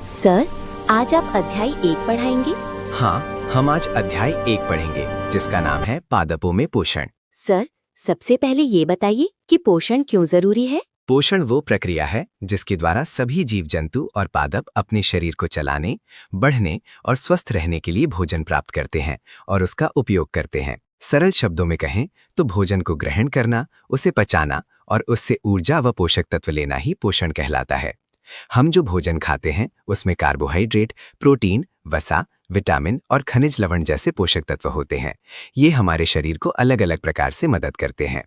Sir, आज आप अध्याय 1 पढ़ाएंगे? हाँ, हम आज अध्याय 1 पढ़ेंगे जिसका नाम है पादपों में पोषण। सर, सबसे पहले ये बताइए कि पोषण क्यों जरूरी है? पोषण वो प्रक्रिया है जिसके द्वारा सभी जीव जंतु और पादप अपने शरीर को चलाने, बढ़ने और स्वस्थ रहने के लिए भोजन प्राप्त करते हैं और उसका उपयोग करते हैं। सरल शब्दों में कहें तो भोजन को ग्रहण करना, उसे पचाना और उससे ऊर्जा व पोषक तत्व लेना ही पोषण कहलाता है। हम जो भोजन खाते हैं उसमें कार्बोहाइड्रेट, प्रोटीन, वसा, विटामिन और खनिज लवण जैसे पोषक तत्व होते हैं। ये हमारे शरीर को अलग अलग प्रकार से मदद करते हैं।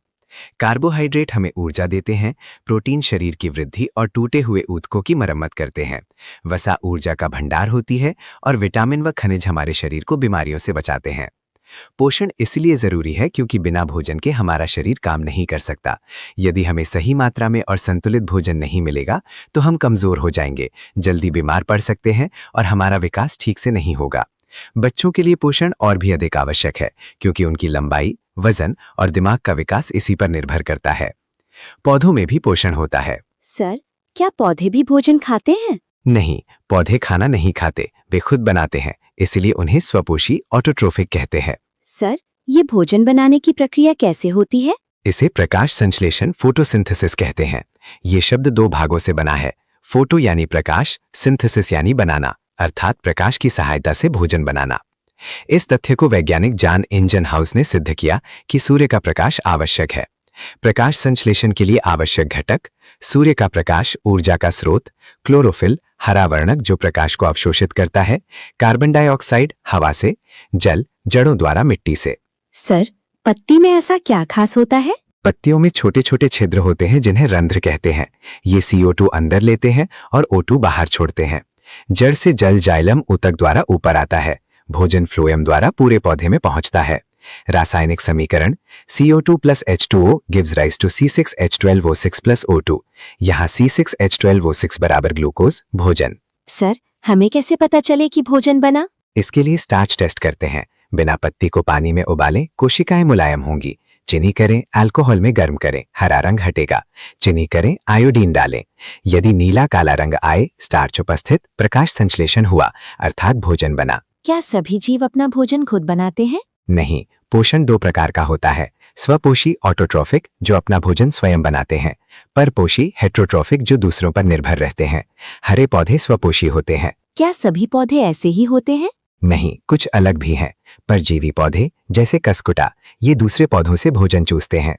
कार्बोहाइड्रेट हमें ऊर्जा देते हैं, प्रोटीन शरीर की वृद्धि और टूटे हुए ऊतकों की मरम्मत करते हैं, वसा ऊर्जा का भंडार होती है और विटामिन व खनिज हमारे शरीर को बीमारियों से बचाते हैं। पोषण इसलिए जरूरी है क्योंकि बिना भोजन के हमारा शरीर काम नहीं कर सकता। यदि हमें सही मात्रा में और संतुलित भोजन नहीं मिलेगा तो हम कमजोर हो जाएंगे, जल्दी बीमार पड़ सकते हैं और हमारा विकास ठीक से नहीं होगा। बच्चों के लिए पोषण और भी अधिक आवश्यक है क्योंकि उनकी लंबाई, वजन और दिमाग का विकास इसी पर निर्भर करता है। पौधों में भी पोषण होता है। सर, क्या पौधे भी भोजन खाते हैं? नहीं, पौधे खाना नहीं खाते, वे खुद बनाते हैं, इसलिए उन्हें स्वपोषी ऑटोट्रोफिक कहते हैं। सर, ये भोजन बनाने की प्रक्रिया कैसे होती है? इसे प्रकाश संश्लेषण फोटोसिंथेसिस कहते हैं। ये शब्द 2 भागों से बना है। फोटो यानी प्रकाश, सिंथेसिस यानी बनाना, अर्थात प्रकाश की सहायता से भोजन बनाना। इस तथ्य को वैज्ञानिक जॉन इंजनहाउस ने सिद्ध किया कि सूर्य का प्रकाश आवश्यक है। प्रकाश संश्लेषण के लिए आवश्यक घटक: सूर्य का प्रकाश ऊर्जा का स्रोत, क्लोरोफिल हरा वर्णक जो प्रकाश को अवशोषित करता है, कार्बन डाइऑक्साइड हवा से, जल जड़ों द्वारा मिट्टी से। सर, पत्ती में ऐसा क्या खास होता है? पत्तियों में छोटे छोटे छिद्र होते हैं जिन्हें रंध्र कहते हैं। ये CO2 अंदर लेते हैं और O2 बाहर छोड़ते हैं। जड़ से जल जाइलम ऊतक द्वारा ऊपर आता है। भोजन फ्लोएम द्वारा पूरे पौधे में पहुंचता है। रासायनिक समीकरण: CO2 + H2O gives rise to C6H12O6 + O2। यहाँ C6H12O6 बराबर ग्लूकोज, भोजन। सर, हमें कैसे पता चले कि भोजन बना? इसके लिए स्टार्च टेस्ट करते हैं। बिना पत्ती को पानी में उबालें, कोशिकाएं मुलायम होंगी। चीनी करें, अल्कोहल में गर्म करें, हरा रंग हटेगा। चीनी करें, आयोडीन डालें। यदि नीला काला रंग आए, स्टार्च उपस्थित, प्रकाश संश्लेषण हुआ, अर्थात भोजन बना। क्या सभी जीव अपना भोजन खुद बनाते हैं? नहीं, पोषण 2 प्रकार का होता है। स्वपोषी ऑटोट्रोफिक जो अपना भोजन स्वयं बनाते हैं, परपोषी हेट्रोट्रोफिक जो दूसरों पर निर्भर रहते हैं। हरे पौधे स्वपोषी होते हैं। क्या सभी पौधे ऐसे ही होते हैं? नहीं, कुछ अलग भी हैं। परजीवी पौधे जैसे कसकुटा ये दूसरे पौधों से भोजन चूसते हैं।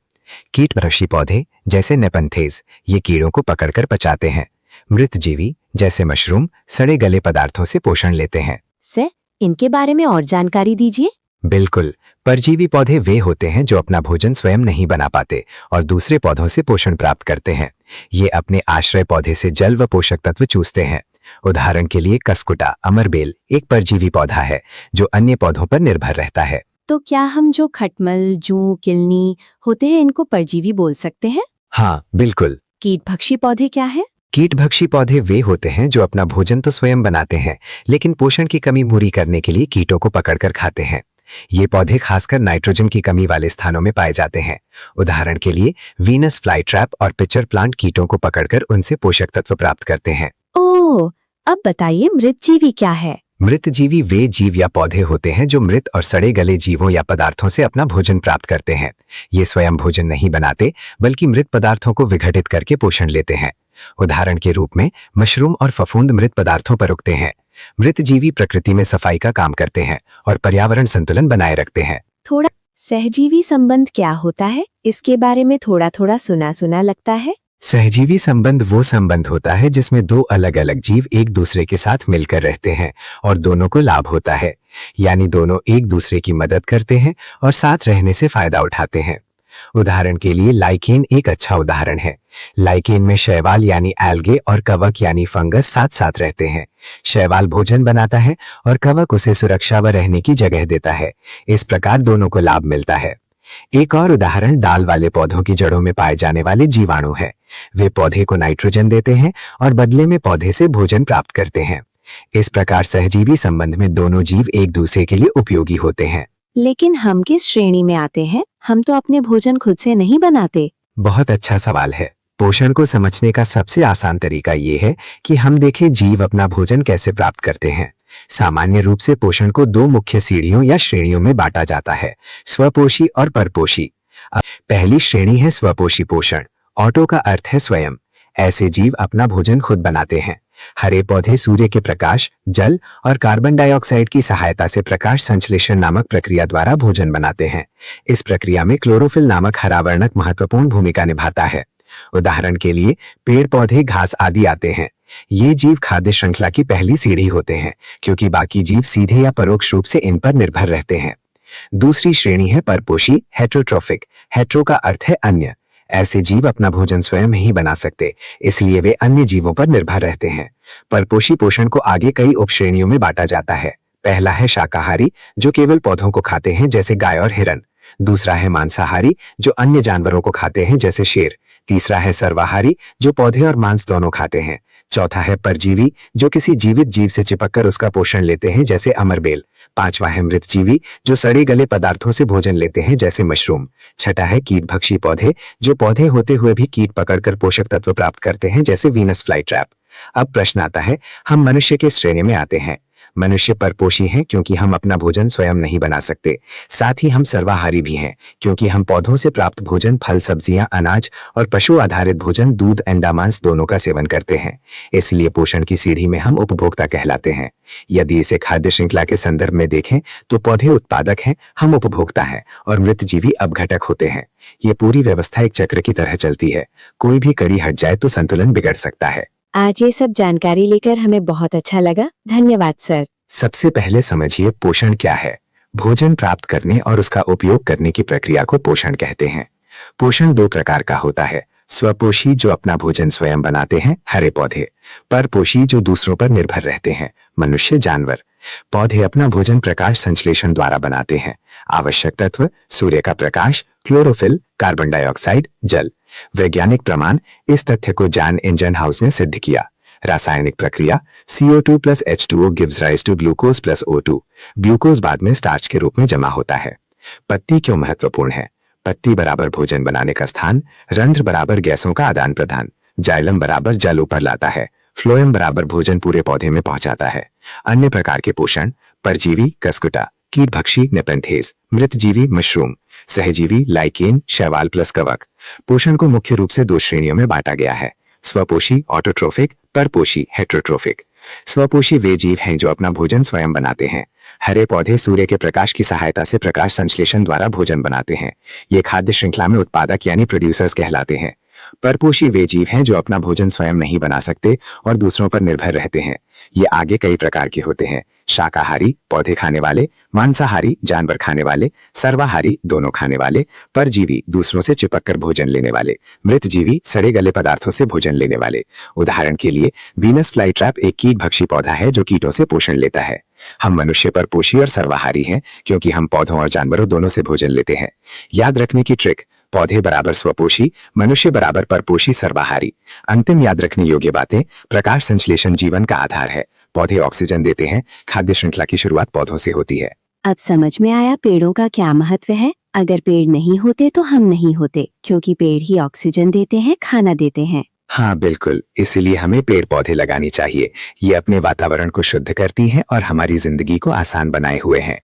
कीटभक्षी पौधे जैसे नेपंथेज ये कीड़ों को पकड़कर पचाते हैं। मृतजीवी जैसे मशरूम सड़े गले पदार्थों से पोषण लेते हैं। सर, इनके बारे में और जानकारी दीजिए। बिल्कुल, परजीवी पौधे वे होते हैं जो अपना भोजन स्वयं नहीं बना पाते और दूसरे पौधों से पोषण प्राप्त करते हैं। ये अपने आश्रय पौधे से जल व पोषक तत्व चूसते हैं। उदाहरण के लिए कसकुटा अमरबेल एक परजीवी पौधा है जो अन्य पौधों पर निर्भर रहता है। तो क्या हम जो खटमल, जूं, किलनी होते हैं इनको परजीवी बोल सकते हैं? हाँ, बिल्कुल। कीटभक्षी पौधे क्या है? कीटभक्षी पौधे वे होते हैं जो अपना भोजन तो स्वयं बनाते हैं लेकिन पोषण की कमी पूरी करने के लिए कीटों को पकड़कर खाते हैं। ये पौधे खासकर नाइट्रोजन की कमी वाले स्थानों में पाए जाते हैं। उदाहरण के लिए वीनस फ्लाई ट्रैप और पिचर प्लांट कीटों को पकड़कर उनसे पोषक तत्व प्राप्त करते हैं। ओह, अब बताइए मृतजीवी क्या है? मृतजीवी वे जीव या पौधे होते हैं जो मृत और सड़े गले जीवों या पदार्थों से अपना भोजन प्राप्त करते हैं। ये स्वयं भोजन नहीं बनाते बल्कि मृत पदार्थों को विघटित करके पोषण लेते हैं। उदाहरण के रूप में मशरूम और फफूंद मृत पदार्थों पर उगते हैं। मृतजीवी प्रकृति में सफाई का काम करते हैं और पर्यावरण संतुलन बनाए रखते हैं। थोड़ा सहजीवी संबंध क्या होता है? इसके बारे में थोड़ा थोड़ा सुना सुना लगता है। सहजीवी संबंध वो संबंध होता है जिसमें 2 अलग अलग जीव एक दूसरे के साथ मिलकर रहते हैं और दोनों को लाभ होता है, यानी दोनों एक दूसरे की मदद करते हैं और साथ रहने से फायदा उठाते हैं। उदाहरण के लिए लाइकेन एक अच्छा उदाहरण है। लाइकेन में शैवाल यानी एल्गे और कवक यानी फंगस साथ साथ रहते हैं। शैवाल भोजन बनाता है और कवक उसे सुरक्षा व रहने की जगह देता है। इस प्रकार दोनों को लाभ मिलता है। एक और उदाहरण डाल वाले पौधों की जड़ों में पाए जाने वाले जीवाणु है। वे पौधे को नाइट्रोजन देते हैं और बदले में पौधे से भोजन प्राप्त करते हैं। इस प्रकार सहजीवी संबंध में दोनों जीव एक दूसरे के लिए उपयोगी होते हैं। लेकिन हम किस श्रेणी में आते हैं? हम तो अपने भोजन खुद से नहीं बनाते। बहुत अच्छा सवाल है। पोषण को समझने का सबसे आसान तरीका ये है कि हम देखें जीव अपना भोजन कैसे प्राप्त करते हैं। सामान्य रूप से पोषण को दो मुख्य सीढ़ियों या श्रेणियों में बांटा जाता है, स्वपोषी और परपोषी। अब पहली श्रेणी है स्वपोषी पोषण। ऑटो का अर्थ है स्वयं। ऐसे जीव अपना भोजन खुद बनाते हैं। हरे पौधे सूर्य के प्रकाश, जल और कार्बन डाइऑक्साइड की सहायता से प्रकाश संश्लेषण नामक प्रक्रिया द्वारा भोजन बनाते हैं। इस प्रक्रिया में क्लोरोफिल नामक हरा वर्णक महत्वपूर्ण भूमिका निभाता है। उदाहरण के लिए पेड़ पौधे, घास आदि आते हैं। ये जीव खाद्य श्रृंखला की पहली सीढ़ी होते हैं, क्योंकि बाकी जीव सीधे या परोक्ष रूप से इन पर निर्भर रहते हैं। दूसरी श्रेणी है परपोषी, हेट्रोट्रोफिक। हेट्रो का अर्थ है अन्य। ऐसे जीव अपना भोजन स्वयं नहीं बना सकते, इसलिए वे अन्य जीवों पर निर्भर रहते हैं। परपोषी पोषण को आगे कई उपश्रेणियों में बांटा जाता है। पहला है शाकाहारी, जो केवल पौधों को खाते हैं जैसे गाय और हिरन। दूसरा है मांसाहारी, जो अन्य जानवरों को खाते हैं जैसे शेर। तीसरा है सर्वाहारी, जो पौधे और मांस दोनों खाते हैं। चौथा है परजीवी, जो किसी जीवित जीव से चिपककर उसका पोषण लेते हैं जैसे अमरबेल। पांचवा है मृतजीवी, जो सड़े गले पदार्थों से भोजन लेते हैं जैसे मशरूम। छठा है कीटभक्षी पौधे, जो पौधे होते हुए भी कीट पकड़कर पोषक तत्व प्राप्त करते हैं जैसे वीनस फ्लाई ट्रैप। अब प्रश्न आता है, हम मनुष्य के श्रेणी में आते हैं। मनुष्य परपोषी हैं क्योंकि हम अपना भोजन स्वयं नहीं बना सकते। साथ ही हम सर्वाहारी भी हैं क्योंकि हम पौधों से प्राप्त भोजन, फल, सब्जियां, अनाज और पशु आधारित भोजन, दूध, अंडा, मांस दोनों का सेवन करते हैं। इसलिए पोषण की सीढ़ी में हम उपभोक्ता कहलाते हैं। यदि इसे खाद्य श्रृंखला के संदर्भ में देखें तो पौधे उत्पादक हैं, हम उपभोक्ता हैं और मृतजीवी अपघटक होते हैं। ये पूरी व्यवस्था एक चक्र की तरह चलती है। कोई भी कड़ी हट जाए तो संतुलन बिगड़ सकता है। आज ये सब जानकारी लेकर हमें बहुत अच्छा लगा। धन्यवाद सर। सबसे पहले समझिए पोषण क्या है। भोजन प्राप्त करने और उसका उपयोग करने की प्रक्रिया को पोषण कहते हैं। पोषण दो प्रकार का होता है, स्वपोषी जो अपना भोजन स्वयं बनाते हैं, हरे पौधे। परपोषी जो दूसरों पर निर्भर रहते हैं, मनुष्य, जानवर। पौधे अपना भोजन प्रकाश संश्लेषण द्वारा बनाते हैं। आवश्यक तत्व, सूर्य का प्रकाश, क्लोरोफिल, कार्बन डाइऑक्साइड, जल। वैज्ञानिक प्रमाण, इस तथ्य को जॉन इंजनहाउस ने सिद्ध किया। रासायनिक प्रक्रिया, CO2 plus H2O gives rise to glucose plus O2। Glucose बाद में स्टार्च के रूप में जमा होता है। पत्ती क्यों महत्वपूर्ण है? पत्ती बराबर भोजन बनाने का स्थान, रंध्र बराबर गैसों का आदान प्रदान, जाइलम बराबर जल ऊपर लाता है, फ्लोएम बराबर भोजन पूरे पौधे में पहुंचाता है। अन्य प्रकार के पोषण, परजीवी, कसकुटा, कीटभक्षी, नेपेंथेस, मृतजीवी, मशरूम, सहजीवी, लाइकेन, शैवाल प्लस कवक। पोषण को मुख्य रूप से दो श्रेणियों में बांटा गया है, स्वपोषी, ऑटोट्रोफिक, परपोषी, हेट्रोट्रोफिक। स्वपोषी वे जीव हैं जो अपना भोजन स्वयं बनाते हैं। हरे पौधे सूर्य के प्रकाश की सहायता से प्रकाश संश्लेषण द्वारा भोजन बनाते हैं। ये खाद्य श्रृंखला में उत्पादक यानी प्रोड्यूसर्स कहलाते हैं। परपोषी वे जीव हैं जो अपना भोजन स्वयं नहीं बना सकते और दूसरों पर निर्भर रहते हैं। ये आगे कई प्रकार के होते हैं, शाकाहारी, पौधे खाने वाले, मांसाहारी, जानवर खाने वाले, सर्वाहारी, दोनों खाने वाले, परजीवी, दूसरों से चिपककर भोजन लेने वाले, मृतजीवी, सड़े गले पदार्थों से भोजन लेने वाले। उदाहरण के लिए वीनस फ्लाई ट्रैप एक कीटभक्षी पौधा है जो कीटों से पोषण लेता है। हम मनुष्य परपोषी और सर्वाहारी हैं क्योंकि हम पौधों और जानवरों दोनों से भोजन लेते हैं। याद रखने की ट्रिक, पौधे बराबर स्वपोषी, मनुष्य बराबर परपोषी, सर्वाहारी। अंतिम याद रखने योग्य बातें, प्रकाश संश्लेषण जीवन का आधार है। पौधे ऑक्सीजन देते हैं, खाद्य श्रृंखला की शुरुआत पौधों से होती है। अब समझ में आया पेड़ों का क्या महत्व है। अगर पेड़ नहीं होते तो हम नहीं होते, क्योंकि पेड़ ही ऑक्सीजन देते हैं, खाना देते हैं। हाँ बिल्कुल, इसीलिए हमें पेड़ पौधे लगानी चाहिए। ये अपने वातावरण को शुद्ध करती हैं और हमारी जिंदगी को आसान बनाए हुए हैं।